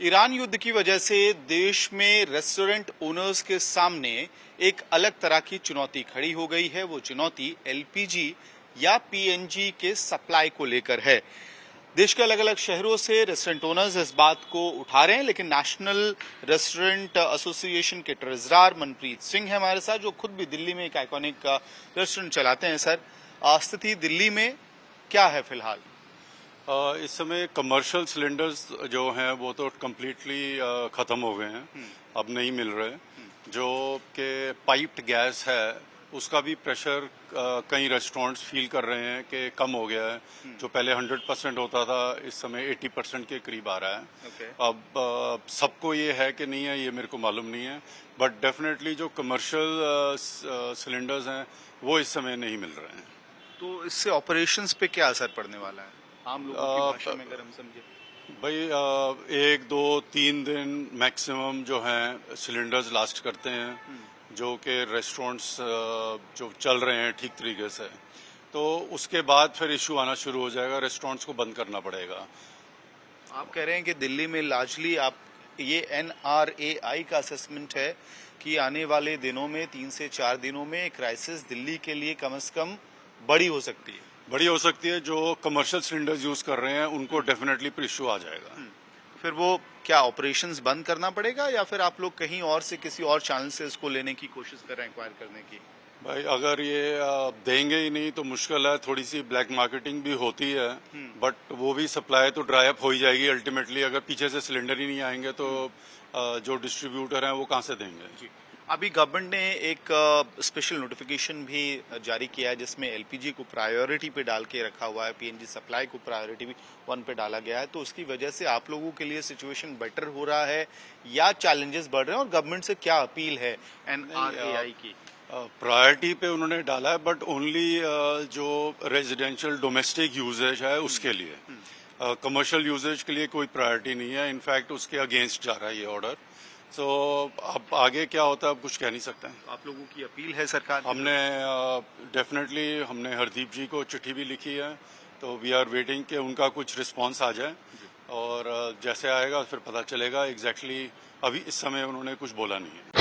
Iran युद्ध की वजह से देश में रेस्टोरेंट ओनर्स के सामने एक अलग तरह की चुनौती खड़ी हो गई है। वो चुनौती एलपीजी या पीएनजी के सप्लाई को लेकर है। देश के अलग अलग शहरों से रेस्टोरेंट ओनर्स इस बात को उठा रहे हैं, लेकिन नेशनल रेस्टोरेंट एसोसिएशन के ट्रेजरर मनप्रीत सिंह है हमारे साथ, जो खुद भी दिल्ली में एक आइकॉनिक रेस्टोरेंट चलाते हैं। सर, स्थिति दिल्ली में क्या है फिलहाल? इस समय कमर्शियल सिलेंडर्स जो हैं वो तो कम्प्लीटली ख़त्म हो गए हैं, अब नहीं मिल रहे। जो कि पाइप्ड गैस है उसका भी प्रेशर कई रेस्टोरेंट्स फील कर रहे हैं कि कम हो गया है। जो पहले 100% होता था, इस समय 80% के करीब आ रहा है। अब सबको ये है कि नहीं है, ये मेरे को मालूम नहीं है, बट डेफिनेटली जो कमर्शियल सिलेंडर्स हैं वो इस समय नहीं मिल रहे हैं। तो इससे ऑपरेशंस पे क्या असर पड़ने वाला है आम लोगों की भाषा में अगर हम समझे? भाई 1, 2, 3 दिन मैक्सिमम जो हैं सिलेंडर्स लास्ट करते हैं, जो कि रेस्टोरेंट्स जो चल रहे हैं ठीक तरीके से। तो उसके बाद फिर इशू आना शुरू हो जाएगा, रेस्टोरेंट्स को बंद करना पड़ेगा। आप कह रहे हैं कि दिल्ली में लार्जली आप ये NRAI का असेसमेंट है कि आने वाले दिनों में 3 से 4 दिनों में क्राइसिस दिल्ली के लिए कम से कम बड़ी हो सकती है। जो कमर्शियल सिलेंडर्स यूज कर रहे हैं उनको डेफिनेटली फिर इशू आ जाएगा। फिर वो क्या ऑपरेशंस बंद करना पड़ेगा, या फिर आप लोग कहीं और से किसी और चैनल से इसको लेने की कोशिश कर रहे हैं, एक्वायर करने की? भाई अगर ये देंगे ही नहीं तो मुश्किल है। थोड़ी सी ब्लैक मार्केटिंग भी होती है, बट वो भी सप्लाई तो ड्राई अप हो ही जाएगी अल्टीमेटली। अगर पीछे से सिलेंडर ही नहीं आएंगे तो जो डिस्ट्रीब्यूटर हैं वो कहाँ से देंगे? जी। अभी गवर्नमेंट ने एक स्पेशल नोटिफिकेशन भी जारी किया है, जिसमें एलपीजी को प्रायोरिटी पे डाल के रखा हुआ है, पीएनजी सप्लाई को प्रायोरिटी भी 1 पे डाला गया है। तो उसकी वजह से आप लोगों के लिए सिचुएशन बेटर हो रहा है या चैलेंजेस बढ़ रहे हैं, और गवर्नमेंट से क्या अपील है NRAI की? प्रायोरिटी पे उन्होंने डाला है, बट ओनली जो रेजिडेंशियल डोमेस्टिक यूजेज है उसके लिए। कमर्शियल यूजेज के लिए कोई प्रायोरिटी नहीं है। इनफैक्ट उसके अगेंस्ट जा रहा है ये ऑर्डर। सो अब आगे क्या होता है अब कुछ कह नहीं सकते हैं। आप लोगों की अपील है सरकार? हमने डेफिनेटली हमने हरदीप जी को चिट्ठी भी लिखी है, तो वी आर वेटिंग कि उनका कुछ रिस्पांस आ जाए, और जैसे आएगा फिर पता चलेगा। एग्जैक्टली अभी इस समय उन्होंने कुछ बोला नहीं है।